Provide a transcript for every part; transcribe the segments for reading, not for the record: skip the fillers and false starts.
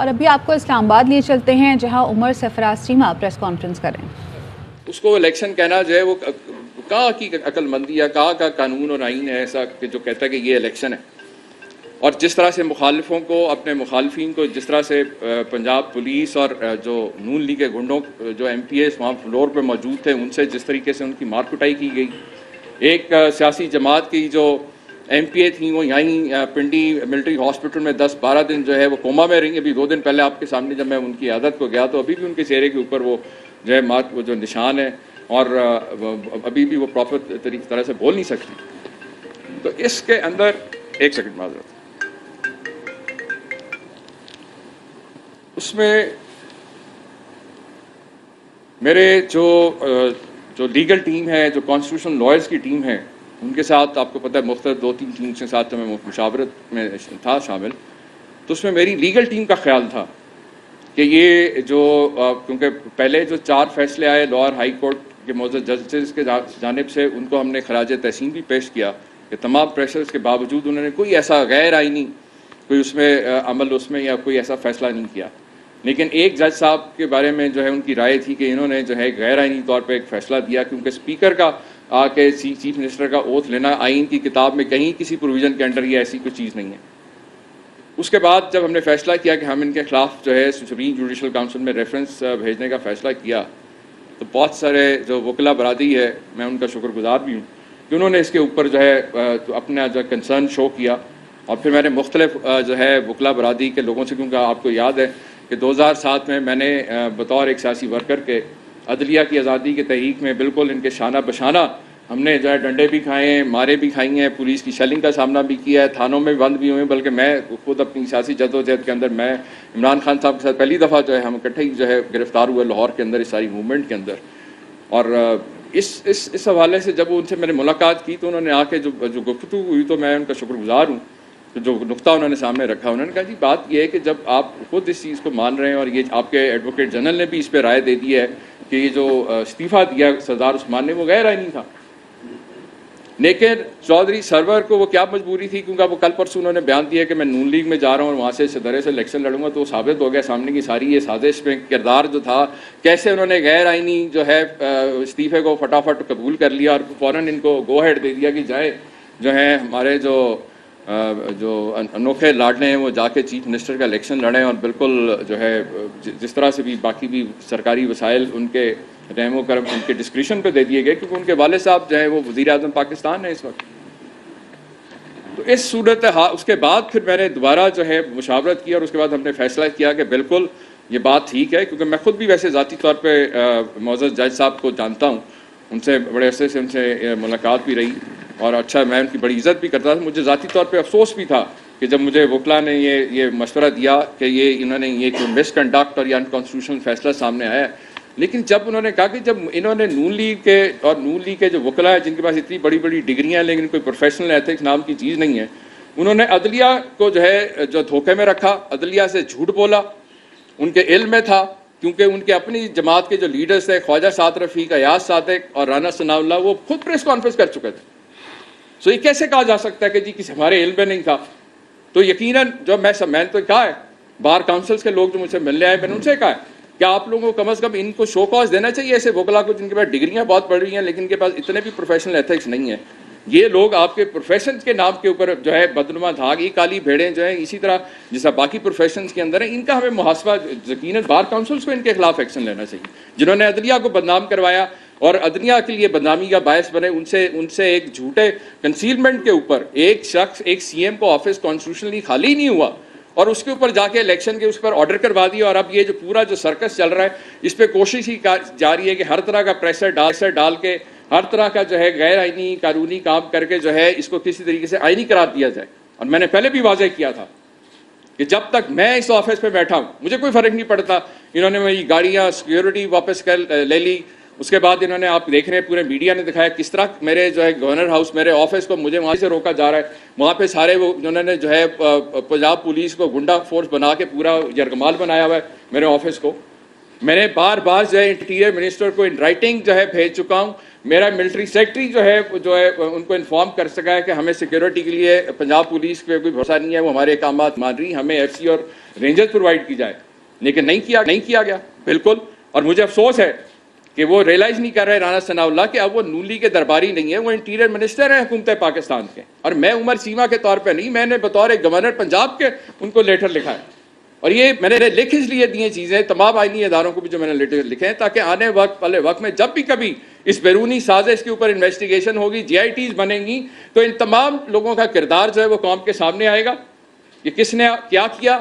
اور ابھی آپ کو اسلام آباد لیے چلتے ہیں جہاں عمر سرفراز چیمہ پریس کانفرنس کریں۔ اس کو الیکشن کہنا جو ہے وہ کہاں کی عقل مندی ہے، کہاں کا قانون اور آئین ہے ایسا کہ جو کہتا ہے کہ یہ الیکشن ہے۔ اور جس طرح سے مخالفوں کو، اپنے مخالفین کو جس طرح سے پنجاب پولیس اور جو نون لیگ کے گنڈوں جو ایم پی ایس وہاں فلور پہ موجود تھے ان سے جس طریقے سے ان کی مار پٹائی کی گئی، ایک سیاسی جماعت کی جو ایم پی اے تھیں وہ یہیں پنڈی ملٹری ہاسپٹل میں 10-12 دن جو ہے وہ کوما میں رہیں۔ ابھی 2 دن پہلے آپ کے سامنے جب میں ان کی عیادت کو گیا تو ابھی بھی ان کے چہرے کے اوپر وہ جو ہے وہ جو نشان ہے اور ابھی بھی وہ پراپر طرح سے بول نہیں سکتی۔ تو اس کے اندر ایک سیکنڈ معذرت، اس میں میرے جو لیگل ٹیم ہے، جو کانسٹیٹیوشن لائرز کی ٹیم ہے، ان کے ساتھ آپ کو پتہ ہے مختلف 2-3 ٹیمس کے ساتھ میں مشاورت میں تھا شامل، تو اس میں میری لیگل ٹیم کا خیال تھا کہ یہ جو کیونکہ پہلے جو 4 فیصلے آئے لاہور ہائی کورٹ کے معزز ججز کے جانب سے، ان کو ہم نے خراج تحسین بھی پیش کیا کہ تمام پریشرز کے باوجود انہوں نے کوئی ایسا غیر آئینی کوئی اس میں عمل اس میں یا کوئی ایسا فیصلہ نہیں کیا۔ لیکن ایک جج صاحب کے بارے میں جو ہے ان کی رائے تھی کہ انہوں نے جو ہے غیر آئینی طور پہ ایک فیصلہ دیا، کیونکہ اسپیکر کا آ کے چیف منسٹر کا اوتھ لینا آئین کی کتاب میں کہیں کسی پروویژن کے انڈر یہ ایسی کوئی چیز نہیں ہے۔ اس کے بعد جب ہم نے فیصلہ کیا کہ ہم ان کے خلاف جو ہے سپریم جوڈیشل کونسل میں ریفرنس بھیجنے کا فیصلہ کیا، تو بہت سارے جو وکلا برادری ہے، میں ان کا شکر گزار بھی ہوں کہ انہوں نے اس کے اوپر جو ہے اپنا جو کنسرن شو کیا۔ اور پھر میں نے مختلف جو ہے وکلا برادری کے لوگوں سے، کیونکہ آپ کو یاد ہے کہ 2007 میں نے بطور ایک سیاسی ورکر کے عدلیہ کی آزادی کے تحریک میں بالکل ان کے شانہ بشانہ ہم نے جو ہے ڈنڈے بھی کھائے ہیں، مارے بھی کھائی ہیں، پولیس کی شیلنگ کا سامنا بھی کیا ہے، تھانوں میں بند بھی ہوئے ہیں، بلکہ میں خود اپنی سیاسی جدوجہد کے اندر میں عمران خان صاحب کے ساتھ پہلی دفعہ جو ہے ہم اکٹھے ہی جو ہے گرفتار ہوئے لاہور کے اندر اس ساری موومنٹ کے اندر۔ اور اس حوالے سے جب ان سے میں نے ملاقات کی تو انہوں نے آ کے جو گفتگو ہوئی تو میں ان کا شکر گزار ہوں، جو نقطہ انہوں نے سامنے رکھا، انہوں نے کہا جی بات یہ ہے کہ جب آپ خود اس چیز کو مان رہے ہیں اور یہ آپ کے ایڈوکیٹ جنرل نے بھی اس پہ رائے دے دی ہے کہ یہ جو استعفیٰ دیا سردار عثمان نے وہ غیر آئینی تھا، لیکن چودھری سرور کو وہ کیا مجبوری تھی، کیونکہ وہ کل پرسوں انہوں نے بیان دیا کہ میں نون لیگ میں جا رہا ہوں اور وہاں سے صدرے سے الیکشن لڑوں گا، تو وہ ثابت ہو گیا سامنے کی ساری یہ سازش میں کردار جو تھا، کیسے انہوں نے غیر آئینی جو ہے استعفے کو فٹافٹ قبول کر لیا اور فوراً ان کو گو ہیڈ دے دیا کہ جائے جو ہے ہمارے جو انوکھے لاڈلے ہیں وہ جا کے چیف منسٹر کا الیکشن لڑیں، اور بالکل جو ہے جس طرح سے بھی باقی بھی سرکاری وسائل ان کے رحم و کرم ان کے ڈسکریشن پہ دے دیے گئے، کیونکہ ان کے والد صاحب جو ہے وہ وزیر اعظم پاکستان ہے اس وقت۔ تو اس صورت اس کے بعد پھر میں نے دوبارہ جو ہے مشاورت کی اور اس کے بعد ہم نے فیصلہ کیا کہ بالکل یہ بات ٹھیک ہے، کیونکہ میں خود بھی ویسے ذاتی طور پہ معزز جج صاحب کو جانتا ہوں، ان سے بڑے عرصے سے ان سے ملاقات بھی رہی اور اچھا میں ان کی بڑی عزت بھی کرتا تھا۔ مجھے ذاتی طور پہ افسوس بھی تھا کہ جب مجھے وکلا نے یہ مشورہ دیا کہ انہوں نے یہ کوئی مس کنڈکٹ اور یا انکانسٹیٹیوشنل فیصلہ سامنے آیا ہے، لیکن جب انہوں نے کہا کہ جب انہوں نے نون لیگ کے جو وکلا ہیں جن کے پاس اتنی بڑی بڑی ڈگریاں ہیں لیکن کوئی پروفیشنل ایتھکس نام کی چیز نہیں ہے، انہوں نے عدلیہ کو جو ہے جو دھوکے میں رکھا، عدلیہ سے جھوٹ بولا، ان کے علم میں تھا، کیونکہ ان کے اپنی جماعت کے جو لیڈرز تھے خواجہ سعد رفیق، ایاز صادق اور رانا ثناء اللہ، وہ خود پریس کانفرنس کر چکے تھے۔ سو یہ کیسے کہا جا سکتا ہے کہ جی کسی ہمارے علم میں نہیں تھا؟ تو یقیناً جو میں نے تو کہا ہے، بار کاؤنسلز کے لوگ جو مجھ سے ملنے آئے میں نے ان سے کہا ہے کہ آپ لوگوں کو کم از کم ان کو شو کاز دینا چاہیے ایسے وکلا کو جن کے پاس ڈگریاں بہت بڑھ رہی ہیں لیکن ان کے پاس اتنے بھی پروفیشنل ایتھکس نہیں ہیں۔ یہ لوگ آپ کے پروفیشن کے نام کے اوپر جو ہے بدنما دھاگ، یہ کالی بھیڑیں جو ہیں اسی طرح جیسا باقی پروفیشنز کے اندر ہیں، ان کا ہمیں محاسبہ یقیناً بار کاؤنسلز کو ان کے خلاف ایکشن لینا چاہیے، جنہوں نے عدلیہ کو بدنام کروایا اور عدلیہ کے لیے بدنامی کا باعث بنے۔ ان سے ایک جھوٹے کنسیلمنٹ کے اوپر ایک شخص، ایک سی ایم کو آفس کانسٹیٹیوشنلی خالی نہیں ہوا اور اس کے اوپر جا کے الیکشن کے اس پر آرڈر کروا دیا، اور اب یہ جو پورا جو سرکس چل رہا ہے اس پہ کوشش ہی جاری ہے کہ ہر طرح کا پریشر ڈال کے ہر طرح کا جو ہے غیر آئینی قانونی کام کر کے جو ہے اس کو کسی طریقے سے آئینی قرار دیا جائے۔ اور میں نے پہلے بھی واضح کیا تھا کہ جب تک میں اس آفس پہ بیٹھا ہوں مجھے کوئی فرق نہیں پڑتا۔ انہوں نے میری گاڑیاں سیکیورٹی واپس لے لی، اس کے بعد انہوں نے آپ دیکھ رہے ہیں پورے میڈیا نے دکھایا کس طرح میرے جو ہے گورنر ہاؤس میرے آفس کو مجھے وہاں سے روکا جا رہا ہے، وہاں پہ سارے وہ انہوں نے جو ہے پنجاب پولیس کو گنڈا فورس بنا کے پورا یرغمال بنایا ہوا ہے میرے آفس کو۔ میں نے بار بار جو ہے انٹیریئر منسٹر کو ان رائٹنگ جو ہے بھیج چکا ہوں. میرا ملٹری سیکٹری جو ہے ان کو انفارم کر سکا ہے کہ ہمیں سیکیورٹی کے لیے پنجاب پولیس پہ کوئی بھروسہ نہیں ہے, وہ ہمارے احکامات مان رہی, ہمیں ایف سی اور رینجرز پرووائڈ کی جائے, لیکن نہیں کیا گیا بالکل. اور مجھے افسوس ہے کہ وہ ریئلائز نہیں کر رہے رانا ثناء اللہ کہ اب وہ نولی کے درباری نہیں ہے, وہ انٹیریئر منسٹر ہیں حکومت پاکستان کے, اور میں عمر سیما کے طور پہ نہیں, میں نے بطور گورنر پنجاب کے ان کو لیٹر لکھا ہے. اور یہ میں نے لکھ اس لیے دی چیزیں تمام آئینی اداروں کو بھی جو میں نے لیٹر لکھے ہیں, تاکہ آنے والے وقت میں جب بھی کبھی اس بیرونی سازش کے اوپر انویسٹیگیشن ہوگی, جی آئی ٹیز بنیں گی, تو ان تمام لوگوں کا کردار جو ہے وہ قوم کے سامنے آئے گا کہ کس نے کیا کیا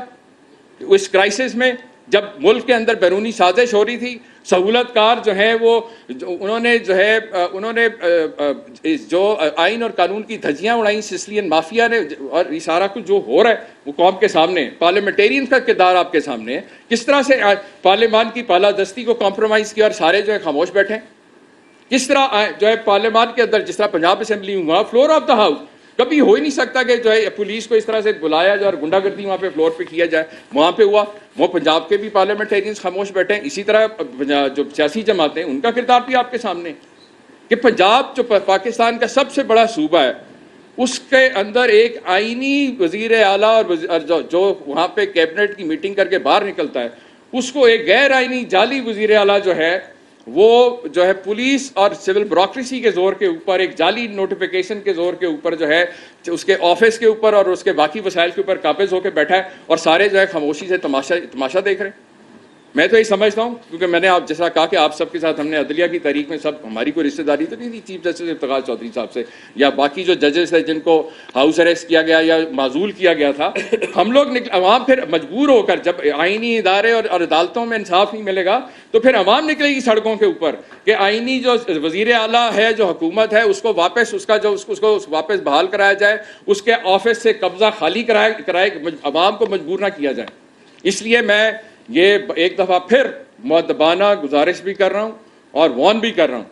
اس کرائسس میں. جب ملک کے اندر بیرونی سازش ہو رہی تھی, سہولت کار جو ہیں وہ انہوں نے جو آئین اور قانون کی دھجیاں اڑائیں سسلین مافیا نے, اور یہ سارا کچھ جو ہو رہا ہے وہ قوم کے سامنے, پارلیمنٹیرین کا کردار آپ کے سامنے ہے. کس طرح سے پارلیمان کی بالادستی کو کمپرومائز کیا اور سارے جو ہے خاموش بیٹھے. کس طرح جو ہے پارلیمان کے اندر, جس طرح پنجاب اسمبلی میں ہوا, فلور آف دا ہاؤس کبھی ہو ہی نہیں سکتا کہ جو ہے پولیس کو اس طرح سے بلایا جائے اور گنڈا گردی وہاں پہ فلور پہ کیا جائے, وہاں پہ ہوا. وہ پنجاب کے بھی پارلیمنٹیرینز خاموش بیٹھے ہیں. اسی طرح جو سیاسی جماعتیں ان کا کردار بھی آپ کے سامنے کہ پنجاب جو پاکستان کا سب سے بڑا صوبہ ہے, اس کے اندر ایک آئینی وزیر اعلیٰ اور جو وہاں پہ کیبنٹ کی میٹنگ کر کے باہر نکلتا ہے, اس کو ایک غیر آئینی جعلی وزیر اعلیٰ جو ہے وہ جو ہے پولیس اور سول بیوروکریسی کے زور کے اوپر, ایک جعلی نوٹیفیکیشن کے زور کے اوپر جو ہے اس کے آفس کے اوپر اور اس کے باقی وسائل کے اوپر قابض ہو کے بیٹھا ہے, اور سارے جو ہے خاموشی سے تماشا دیکھ رہے ہیں. میں تو یہی سمجھتا ہوں, کیونکہ میں نے آپ جیسا کہا کہ آپ سب کے ساتھ ہم نے عدلیہ کی تحریک میں سب, ہماری کوئی رشتہ داری تو نہیں تھی چیف جسٹس افتخار چودھری صاحب سے یا باقی جو ججز ہیں جن کو ہاؤس اریسٹ کیا گیا یا معزول کیا گیا تھا. ہم لوگ عوام پھر مجبور ہو کر, جب آئینی ادارے اور عدالتوں میں انصاف نہیں ملے گا تو پھر عوام نکلے گی سڑکوں کے اوپر کہ آئینی جو وزیر اعلیٰ ہے, جو حکومت ہے, اس کو واپس اس کو واپس بحال کرایا جائے, اس کے آفس سے قبضہ خالی کرائے, عوام کو مجبور نہ کیا جائے. اس لیے میں یہ ایک دفعہ پھر مؤدبانہ گزارش بھی کر رہا ہوں اور وارن بھی کر رہا ہوں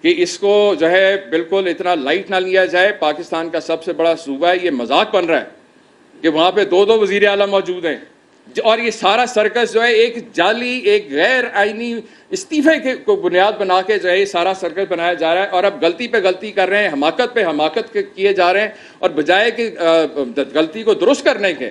کہ اس کو جو ہے بالکل اتنا لائٹ نہ لیا جائے. پاکستان کا سب سے بڑا صوبہ ہے, یہ مذاق بن رہا ہے کہ وہاں پہ دو وزیر اعلیٰ موجود ہیں, اور یہ سارا سرکس جو ہے ایک جعلی, ایک غیر آئینی استعفے کو بنیاد بنا کے جو ہے یہ سارا سرکس بنایا جا رہا ہے. اور اب غلطی پہ غلطی کر رہے ہیں, حماقت پہ حماقت کیے جا رہے ہیں, اور بجائے کہ غلطی کو درست کرنے کے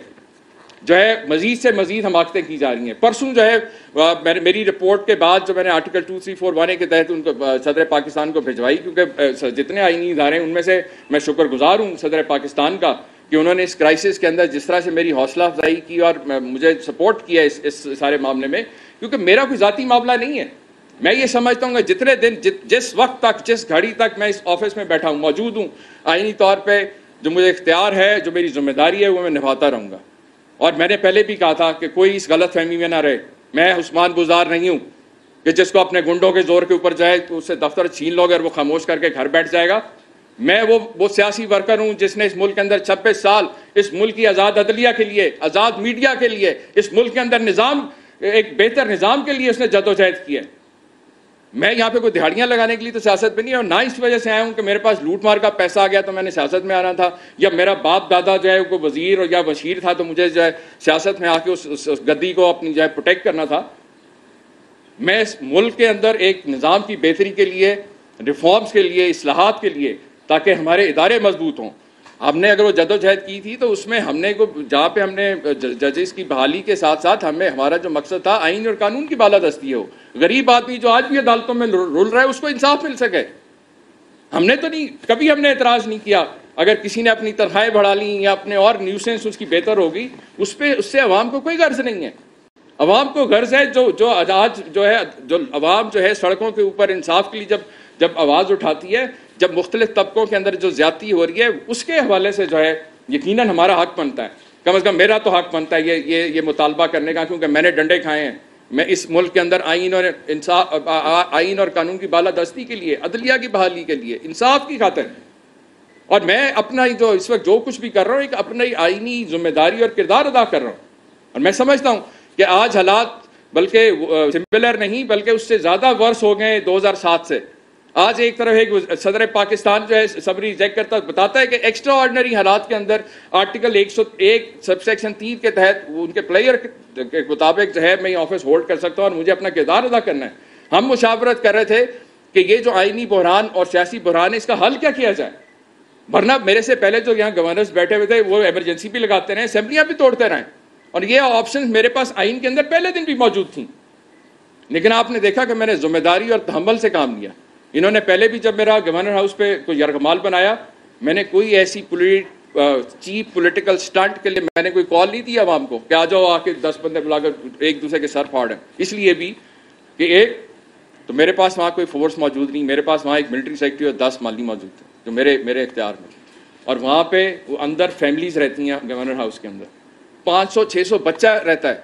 جو ہے مزید سے مزید حماقتیں کی جا رہی ہیں. پرسوں جو ہے میری رپورٹ کے بعد جو میں نے آرٹیکل 2341 کے تحت ان کو صدر پاکستان کو بھجوائی, کیونکہ جتنے آئینی ادارے ہیں ان میں سے میں شکر گزار ہوں صدر پاکستان کا کہ انہوں نے اس کرائسس کے اندر جس طرح سے میری حوصلہ افزائی کی اور مجھے سپورٹ کیا اس سارے معاملے میں, کیونکہ میرا کوئی ذاتی معاملہ نہیں ہے. میں یہ سمجھتا ہوں کہ جتنے دن جس وقت تک, جس گھڑی تک میں اس آفس میں بیٹھا ہوں, موجود ہوں, آئینی طور پہ جو مجھے اختیار ہے, جو میری ذمہ داری ہے, وہ میں نبھاتا رہوں گا. اور میں نے پہلے بھی کہا تھا کہ کوئی اس غلط فہمی میں نہ رہے, میں عثمان بزار نہیں ہوں کہ جس کو اپنے گنڈوں کے زور کے اوپر جائے تو اس سے دفتر چھین لو گے اور وہ خاموش کر کے گھر بیٹھ جائے گا. میں وہ سیاسی ورکر ہوں جس نے اس ملک کے اندر 26 سال اس ملک کی آزاد عدلیہ کے لیے, آزاد میڈیا کے لیے, اس ملک کے اندر نظام, ایک بہتر نظام کے لیے اس نے جدوجہد کی ہے. میں یہاں پہ کوئی دہاڑیاں لگانے کے لیے تو سیاست میں نہیں, اور نہ اس وجہ سے آیا ہوں کہ میرے پاس لوٹ مار کا پیسہ آ گیا تو میں نے سیاست میں آنا تھا, یا میرا باپ دادا جو ہے کوئی وزیر یا وزیر تھا تو مجھے جو ہے سیاست میں آ کے اس گدی کو اپنی جو ہے پروٹیکٹ کرنا تھا. میں اس ملک کے اندر ایک نظام کی بہتری کے لیے, ریفارمز کے لیے, اصلاحات کے لیے, تاکہ ہمارے ادارے مضبوط ہوں. ہم نے اگر وہ جدوجہد کی تھی تو اس میں ہم نے جہاں پہ ہم نے ججز کی بحالی کے ساتھ ساتھ ہمارا جو مقصد تھا آئین اور قانون کی بالادستی ہو, غریب آدمی جو آج بھی عدالتوں میں رول رہا ہے اس کو انصاف مل سکے. ہم نے تو نہیں, کبھی ہم نے اعتراض نہیں کیا اگر کسی نے اپنی تنخواہیں بڑھا لیں یا اپنے اور نیوسنس اس کی بہتر ہوگی, اس سے عوام کو کوئی غرض نہیں ہے. عوام کو غرض ہے جو آج جو ہے, جو عوام جو ہے سڑکوں کے اوپر انصاف کے لیے جب آواز اٹھاتی ہے, جب مختلف طبقوں کے اندر جو زیادتی ہو رہی ہے, اس کے حوالے سے جو ہے یقیناً ہمارا حق بنتا ہے, کم از کم میرا تو حق بنتا ہے یہ مطالبہ کرنے کا, کیونکہ میں نے ڈنڈے کھائے ہیں. میں اس ملک کے اندر آئین اور قانون کی بالادستی کے لیے, عدلیہ کی بحالی کے لیے, انصاف کی خاطر, اور میں اپنا جو اس وقت جو کچھ بھی کر رہا ہوں ایک اپنی آئینی ذمہ داری اور کردار ادا کر رہا ہوں. اور میں سمجھتا ہوں کہ آج حالات بلکہ سملر نہیں بلکہ اس سے زیادہ ورس ہو گئے 2007 سے. آج ایک طرف ایک صدر پاکستان جو ہے سبری ریجیکٹ کرتا بتاتا ہے کہ ایکسٹرا آرڈنری حالات کے اندر آرٹیکل 101 سب سیکشن 3 کے تحت ان کے پلیئر کے مطابق جو ہے میں آفس ہولڈ کر سکتا ہوں اور مجھے اپنا کردار ادا کرنا ہے۔ ہم مشاورت کر رہے تھے کہ یہ جو آئینی بحران اور سیاسی بحران ہے اس کا حل کیا کیا جائے، ورنہ میرے سے پہلے جو یہاں گورنرز بیٹھے ہوئے تھے وہ ایمرجنسی بھی لگاتے رہے، اسمبلیاں بھی توڑتے رہے، اور یہ آپشنز میرے پاس آئین کے اندر پہلے دن بھی موجود تھیں، لیکن آپ نے دیکھا کہ میں نے ذمہ داری اور تحمل سے کام لیا۔ انہوں نے پہلے بھی جب میرا گورنر ہاؤس پہ کوئی یرغمال بنایا، میں نے کوئی ایسی چیپ پولیٹیکل سٹنٹ کے لیے میں نے کوئی کال نہیں دی عوام کو کہ آ جاؤ آ کے 10 بندے بلا کر ایک دوسرے کے سر پھاڑیں، اس لیے بھی کہ ایک تو میرے پاس وہاں کوئی فورس موجود نہیں، میرے پاس وہاں ایک ملٹری سیکٹری اور 10 مالی موجود تھے جو میرے اختیار میں، اور وہاں پہ وہ اندر فیملیز رہتی ہیں گورنر ہاؤس کے اندر 500-600 بچہ رہتا ہے،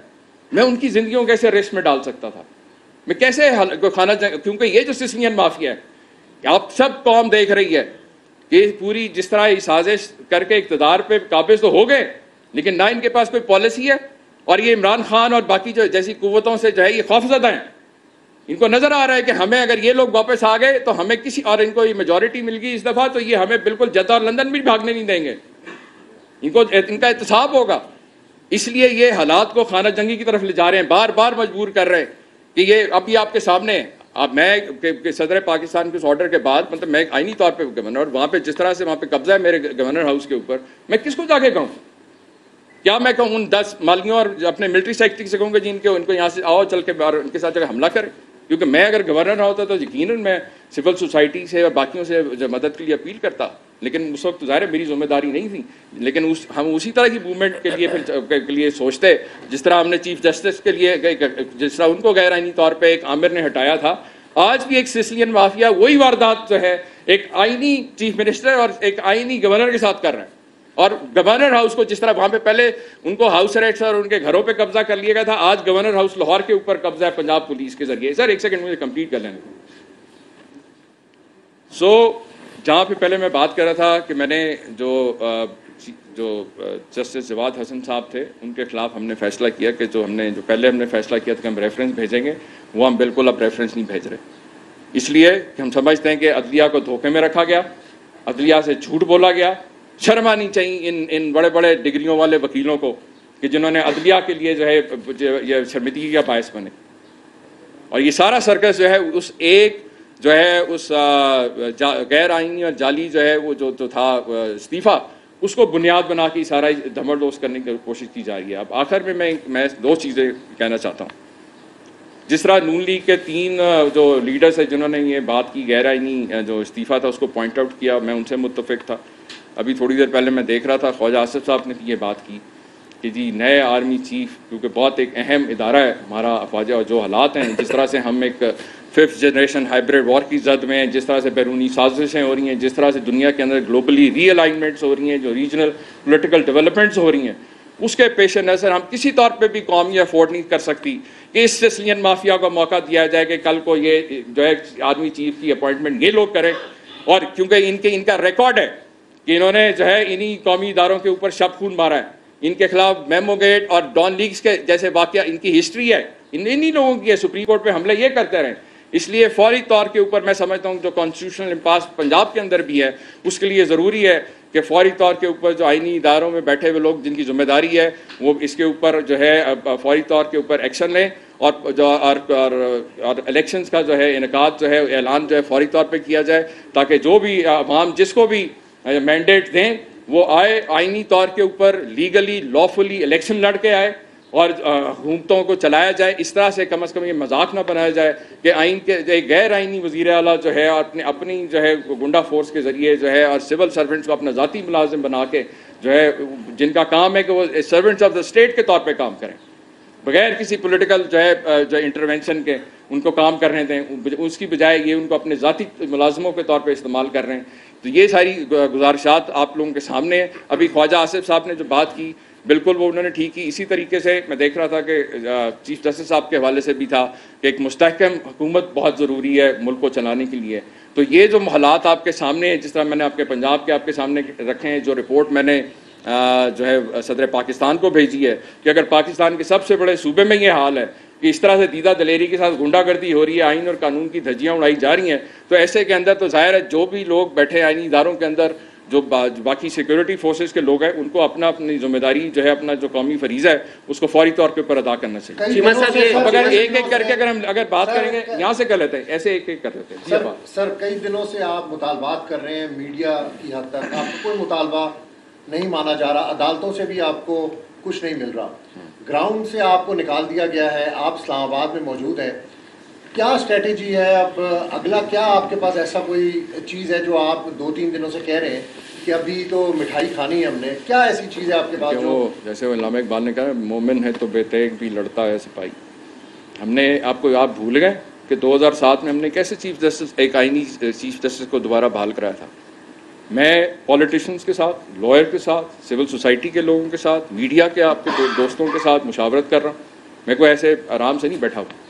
میں ان کی زندگیوں کو کیسے رسک میں ڈال سکتا تھا، میں کیسے کھانا کیونکہ یہ جو سسلین مافیا ہے آپ سب قوم دیکھ رہی ہے کہ پوری جس طرح یہ سازش کر کے اقتدار پہ قابض تو ہو گئے، لیکن نہ ان کے پاس کوئی پالیسی ہے، اور یہ عمران خان اور باقی جو جیسی قوتوں سے جو ہے یہ خوفزدہ ہیں، ان کو نظر آ رہا ہے کہ ہمیں اگر یہ لوگ واپس آ گئے تو ہمیں کسی اور ان کو یہ میجورٹی مل گئی اس دفعہ تو یہ ہمیں بالکل جدہ اور لندن بھی بھاگنے نہیں دیں گے، ان کا احتساب ہوگا، اس لیے یہ حالات کو خانہ جنگی کی طرف لے جا رہے ہیں، بار بار مجبور کر رہے ہیں کہ یہ اب بھی آپ کے سامنے اب میں صدر پاکستان کے اس آرڈر کے بعد مطلب میں آئینی طور پہ گورنر، اور وہاں پہ جس طرح سے وہاں پہ قبضہ ہے میرے گورنر ہاؤس کے اوپر، میں کس کو جا کے کہوں؟ کیا میں کہوں ان 10 مالیوں اور اپنے ملٹری سیکٹری سے کہوں گے ان کو یہاں سے آؤ چل کے ان کے ساتھ جا کے حملہ کریں؟ کیونکہ میں اگر گورنر ہوتا تو یقیناً میں سول سوسائٹی سے اور باقیوں سے مدد کے لیے اپیل کرتا، لیکن اس وقت ظاہر ہے میری ذمہ داری نہیں تھی، لیکن ہم اسی طرح کی موومنٹ کے لیے سوچتے جس طرح ہم نے چیف جسٹس کے لیے جس طرح ان کو غیر آئینی طور پہ ایک عامر نے ہٹایا تھا، آج بھی ایک سسلین مافیا وہی واردات جو ہے ایک آئینی چیف منسٹر اور ایک آئینی گورنر کے ساتھ کر رہے ہیں، اور گورنر ہاؤس کو جس طرح وہاں پہ پہلے ان کو ہاؤس اریسٹ اور ان کے گھروں پہ قبضہ کر لیا گیا تھا، آج گورنر ہاؤس لاہور کے اوپر قبضہ ہے پنجاب پولیس کے ذریعے۔ سر ایک سیکنڈ مجھے کمپلیٹ کر لینے جہاں پہ پہلے میں بات کر رہا تھا کہ میں نے جو جسٹس جواد حسن صاحب تھے ان کے خلاف ہم نے فیصلہ کیا کہ جو پہلے ہم نے فیصلہ کیا تھا کہ ہم ریفرنس بھیجیں گے، وہ ہم بالکل اب ریفرنس نہیں بھیج رہے، اس لیے کہ ہم سمجھتے ہیں کہ عدلیہ کو دھوکے میں رکھا گیا، عدلیہ سے جھوٹ بولا گیا، شرم آنی چاہیے ان بڑے بڑے ڈگریوں والے وکیلوں کو کہ جنہوں نے عدلیہ کے لیے جو ہے یہ شرمندگی کا باعث بنے، اور یہ سارا سرکس جو ہے اس ایک جو ہے اس غیر آئینی اور جعلی جو ہے وہ جو تھا استعفیٰ، اس کو بنیاد بنا کے سارا دھمڑ دوز کرنے کی کوشش کی جا رہی ہے۔ اب آخر میں 2 چیزیں کہنا چاہتا ہوں۔ جس طرح نون لیگ کے 3 جو لیڈرز ہیں جنہوں نے یہ بات کی غیر آئینی جو استعفیٰ تھا اس کو پوائنٹ آؤٹ کیا، میں ان سے متفق تھا۔ ابھی تھوڑی دیر پہلے میں دیکھ رہا تھا خواجہ آصف صاحب نے یہ بات کی کہ جی نئے آرمی چیف، کیونکہ بہت ایک اہم ادارہ ہے ہمارا افواج، اور جو حالات ہیں جس طرح سے ہم ایک 5th جنریشن ہائبریڈ وار کی زد میں ہیں، جس طرح سے بیرونی سازشیں ہو رہی ہیں، جس طرح سے دنیا کے اندر گلوبلی ری الائنمنٹس ہو رہی ہیں، جو ریجنل پولیٹیکل ڈیولپمنٹس ہو رہی ہیں، اس کے پیش نظر ہم کسی طور پہ بھی قوم یہ افورڈ نہیں کر سکتی کہ اس سسلین مافیا کو موقع دیا جائے کہ کل کو یہ جو ہے آرمی چیف کی اپوائنٹمنٹ یہ لوگ کریں، اور کیونکہ ان کا ریکارڈ ہے کہ انہوں نے جو ہے انہی قومی اداروں کے اوپر شب خون مارا ہے، ان کے خلاف میمو گیٹ اور ڈان لیگز کے جیسے واقعہ ان کی ہسٹری ہے، انہی لوگوں کی ہے، سپریم کورٹ پہ حملے یہ کرتے رہے، اس لیے فوری طور کے اوپر میں سمجھتا ہوں جو کانسٹیٹیوشنل امپاس پنجاب کے اندر بھی ہے اس کے لیے ضروری ہے کہ فوری طور کے اوپر جو آئینی اداروں میں بیٹھے ہوئے لوگ جن کی ذمہ داری ہے وہ اس کے اوپر جو ہے فوری طور کے اوپر ایکشن لیں، اور الیکشنز کا جو ہے انعقاد جو ہے اعلان جو ہے فوری طور پہ کیا جائے، تاکہ جو بھی عوام جس کو بھی مینڈیٹ دیں وہ آئے، آئینی طور کے اوپر لیگلی لافلی الیکشن لڑ کے آئے اور حکومتوں کو چلایا جائے، اس طرح سے کم از کم یہ مذاق نہ بنایا جائے کہ آئین کے غیر آئینی وزیر اعلیٰ جو ہے اپنی جو ہے گنڈا فورس کے ذریعے جو ہے اور سول سرونٹس کو اپنا ذاتی ملازم بنا کے جو ہے جن کا کام ہے کہ وہ سرونٹس آف دا اسٹیٹ کے طور پہ کام کریں، بغیر کسی پولیٹیکل جو ہے جو انٹروینشن کے ان کو کام کرنے دیں، اس کی بجائے یہ ان کو اپنے ذاتی ملازموں کے طور پہ استعمال کر رہے ہیں۔ تو یہ ساری گزارشات آپ لوگوں کے سامنے ہیں۔ ابھی خواجہ آصف صاحب نے جو بات کی بالکل وہ انہوں نے ٹھیک کی، اسی طریقے سے میں دیکھ رہا تھا کہ چیف جسٹس صاحب کے حوالے سے بھی تھا کہ ایک مستحکم حکومت بہت ضروری ہے ملک کو چلانے کے لیے۔ تو یہ جو حالات آپ کے سامنے ہیں، جس طرح میں نے آپ کے پنجاب کے آپ کے سامنے رکھے ہیں، جو رپورٹ میں نے جو ہے صدر پاکستان کو بھیجی ہے کہ اگر پاکستان کے سب سے بڑے صوبے میں یہ حال ہے کہ اس طرح سے دیدہ دلیری کے ساتھ گنڈا گردی ہو رہی ہے, آئین اور قانون کی دھجیاں اڑائی جا رہی ہیں, تو ایسے کے اندر تو ظاہر ہے جو بھی لوگ بیٹھے آئینی اداروں کے اندر, جو باقی سیکورٹی فورسز کے لوگ ہیں, ان کو اپنی ذمہ داری جو ہے, اپنا جو قومی فریضہ ہے, اس کو فوری طور پہ ادا کرنا چاہیے. اگر ایک ایک کر کے اگر بات کریں گے, یہاں سے کر لیتے ہیں, ایسے ایک ایک کر لیتے ہیں. سر کئی دنوں سے آپ مطالبات کر رہے ہیں, میڈیا کی حد تک آپ کو کوئی مطالبہ نہیں مانا جا رہا, عدالتوں سے بھی آپ کو کچھ نہیں مل رہا, گراؤنڈ سے آپ کو نکال دیا گیا ہے, آپ اسلام آباد میں موجود ہیں, کیا اسٹریٹجی ہے اب اگلا؟ کیا آپ کے پاس ایسا کوئی چیز ہے جو آپ 2-3 دنوں سے کہہ رہے ہیں کہ ابھی تو مٹھائی کھانی ہے ہم نے, کیا ایسی چیز ہے آپ کے پاس جو جیسے وہ علامہ اقبال نے کہا, مومن ہے تو بے تیغ بھی لڑتا ہے سپاہی. ہم نے آپ بھول گئے کہ 2007 میں ہم نے کیسے چیف جسٹس, ایک آئینی چیف جسٹس کو دوبارہ بحال کرایا تھا. میں پولیٹیشنز کے ساتھ, لائر کے ساتھ, سول سوسائٹی کے لوگوں کے ساتھ, میڈیا کے آپ کے دوستوں کے ساتھ مشاورت کر رہا ہوں. میں کوئی ایسے آرام سے نہیں بیٹھا ہوں,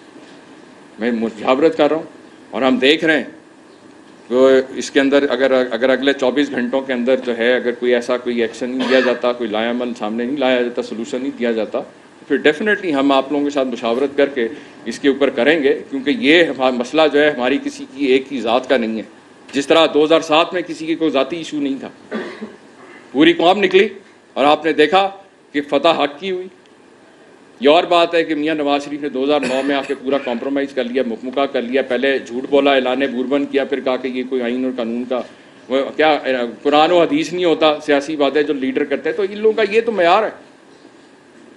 میں مشاورت کر رہا ہوں, اور ہم دیکھ رہے ہیں کہ اس کے اندر اگر اگلے 24 گھنٹوں کے اندر جو ہے, اگر کوئی ایسا کوئی ایکشن نہیں لیا جاتا, کوئی لائحہ عمل سامنے نہیں لایا جاتا, سلوشن نہیں دیا جاتا, تو پھر ڈیفینیٹلی ہم آپ لوگوں کے ساتھ مشاورت کر کے اس کے اوپر کریں گے, کیونکہ یہ مسئلہ جو ہے ہماری کسی کی ایک کی ذات کا نہیں ہے. جس طرح 2007 میں کسی کی کوئی ذاتی ایشو نہیں تھا, پوری قوم نکلی اور آپ نے دیکھا کہ فتح حق کی ہوئی. یہ اور بات ہے کہ میاں نواز شریف نے 2009 میں آ کے پورا کمپرومائز کر لیا, مکمکہ کر لیا, پہلے جھوٹ بولا, اعلان بوربن کیا, پھر کہا کہ یہ کوئی آئین اور قانون کا کیا قرآن و حدیث نہیں ہوتا, سیاسی باتیں جو لیڈر کرتے ہیں. تو ان لوگوں کا یہ تو معیار ہے,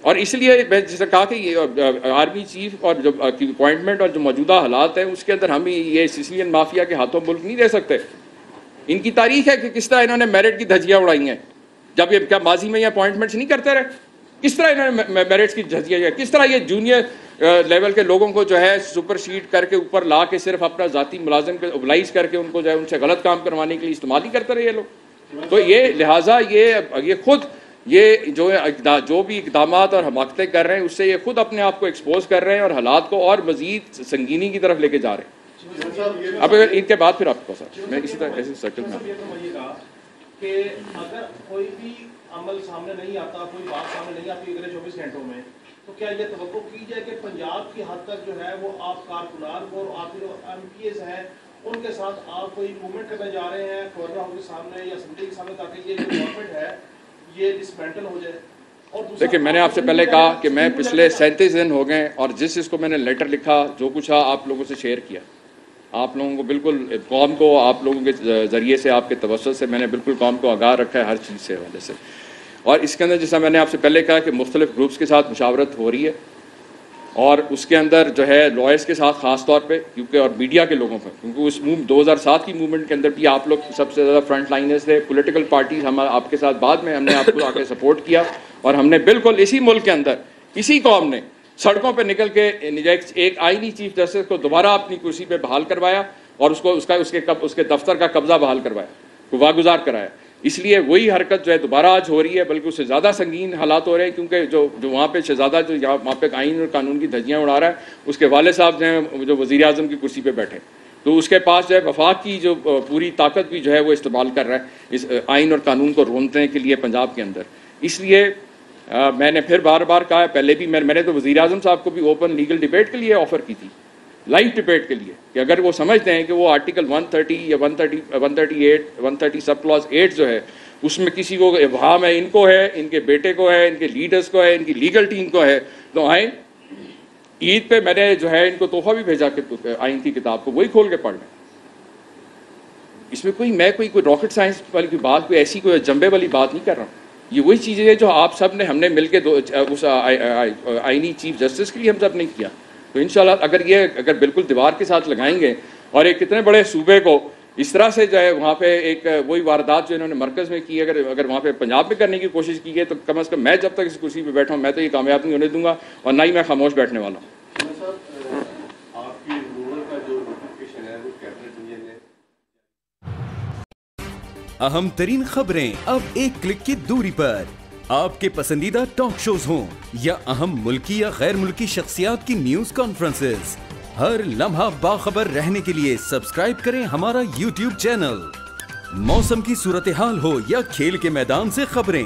اور اس لیے میں جیسے کہا کہ یہ آرمی چیف اور جو اپوائنٹمنٹ اور جو موجودہ حالات ہیں اس کے اندر ہم یہ سیسیلین مافیا کے ہاتھوں ملک نہیں دے سکتے. ان کی تاریخ ہے کہ کس طرح انہوں نے میرٹ کی دھجیاں اڑائی ہیں. جب یہ کیا ماضی میں یہ اپوائنٹمنٹس نہیں کرتے رہے, کس طرح انہوں نے میرٹس کی دھجیاں, کس طرح یہ جونیئر لیول کے لوگوں کو جو ہے سپر شیٹ کر کے اوپر لا کے صرف اپنا ذاتی ملازم کے اوبلائز کر کے ان کو جو ہے ان سے غلط کام کروانے کے لیے استعمال ہی کرتے رہے یہ لوگ. تو یہ لہٰذا یہ خود یہ جو بھی اقدامات اور حماقتیں کر رہے ہیں, اس سے یہ خود اپنے آپ کو ایکسپوز کر رہے ہیں اور حالات کو اور مزید سنگینی کی طرف لے کے جا رہے ہیں. اب اگر ان کے بعد پھر آپ کو سر میں اسی طرح ایسے سرکل میں کہ اگر کوئی بھی عمل سامنے نہیں آتا, کوئی بات سامنے نہیں آتی اگلے 24 گھنٹوں میں, تو کیا یہ توقع کی جائے کہ پنجاب کی حد تک جو ہے وہ آپ کارکنان کو اور آپ جو ایم پی ایز ہیں ان کے ساتھ آپ کوئی موومنٹ کرنے جا رہے ہیں گورنر ہاؤس کے سامنے یا اسمبلی کے سامنے, تاکہ یہ جو گورنمنٹ ہے یہ ڈسمینٹل ہو جائے؟ دیکھیں, میں نے آپ سے پہلے کہا کہ میں پچھلے 37 دن ہو گئے, اور جس کو میں نے لیٹر لکھا, جو کچھ آپ لوگوں سے شیئر کیا, آپ لوگوں کو بالکل قوم کو آپ لوگوں کے ذریعے سے, آپ کے توسط سے میں نے بالکل قوم کو آگاہ رکھا ہے ہر چیز سے حوالے سے. اور اس کے اندر جیسا میں نے آپ سے پہلے کہا کہ مختلف گروپس کے ساتھ مشاورت ہو رہی ہے, اور اس کے اندر جو ہے لائرس کے ساتھ خاص طور پہ, کیونکہ اور میڈیا کے لوگوں پر, کیونکہ اس 2007 کی موومنٹ کے اندر بھی آپ لوگ سب سے زیادہ فرنٹ لائنرز تھے. پولیٹیکل پارٹیز ہم آپ کے ساتھ بعد میں ہم نے آپ کو آ کے سپورٹ کیا, اور ہم نے بالکل اسی ملک کے اندر اسی قوم نے سڑکوں پہ نکل کے ایک آئینی چیف جسٹس کو دوبارہ اپنی کرسی پہ بحال کروایا, اور اس کے دفتر کا قبضہ بحال کروایا, واگزار کرایا. اس لیے وہی حرکت جو ہے دوبارہ آج ہو رہی ہے, بلکہ اس سے زیادہ سنگین حالات ہو رہے ہیں, کیونکہ جو وہاں پہ شہزادہ جو وہاں پہ آئین اور قانون کی دھجیاں اڑا رہا ہے, اس کے والد صاحب جو ہیں جو وزیر اعظم کی کرسی پہ بیٹھے, تو اس کے پاس جو ہے وفاق کی جو پوری طاقت بھی جو ہے وہ استعمال کر رہا ہے اس آئین اور قانون کو روننے کے لیے پنجاب کے اندر. اس لیے میں نے پھر بار بار کہا, پہلے بھی میں نے تو وزیر اعظم صاحب کو بھی اوپن لیگل ڈبیٹ کے لیے آفر کی تھی, لائیو ڈبیٹ کے لیے, کہ اگر وہ سمجھتے ہیں کہ وہ آرٹیکل 130 یا 138 سب کلاس 8 جو ہے اس میں کسی کو ابہام ہے, ان کو ہے, ان کے بیٹے کو ہے, ان کے لیڈرز کو ہے, ان کی لیگل ٹیم کو ہے, تو آئیں عید پہ میں نے جو ہے ان کو تحفہ بھی بھیجا کہ آئین کی کتاب کو وہی کھول کے پڑھ لیں. اس میں میں کوئی راکٹ سائنس والی کوئی بات, کوئی ایسی کوئی جنبے والی بات نہیں کر رہا ہوں. یہ وہی چیزیں ہیں جو آپ سب نے, ہم نے مل کے اس آئینی چیف جسٹس کے لیے ہم سب نے کیا. تو انشاءاللہ اگر بالکل دیوار کے ساتھ لگائیں گے, اور ایک اتنے بڑے صوبے کو اس طرح سے جو ہے وہاں پہ ایک وہی واردات جو انہوں نے مرکز میں کی, اگر وہاں پہ پنجاب میں کرنے کی کوشش کی ہے, تو کم از کم میں جب تک اس کرسی پہ بیٹھا ہوں میں تو یہ کامیاب نہیں ہونے دوں گا, اور نہ ہی میں خاموش بیٹھنے والا ہوں. آپ کی رورل کا جو نوٹیفکیشن ہے وہ کیبنٹ یونین نے, اہم ترین خبریں اب ایک کلک کی دوری پر, آپ کے پسندیدہ ٹاک شوز ہوں یا اہم ملکی یا غیر ملکی شخصیات کی نیوز کانفرنسز, ہر لمحہ باخبر رہنے کے لیے سبسکرائب کریں ہمارا یوٹیوب چینل. موسم کی صورتحال ہو یا کھیل کے میدان سے خبریں,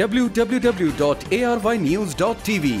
www.arYnews.tv।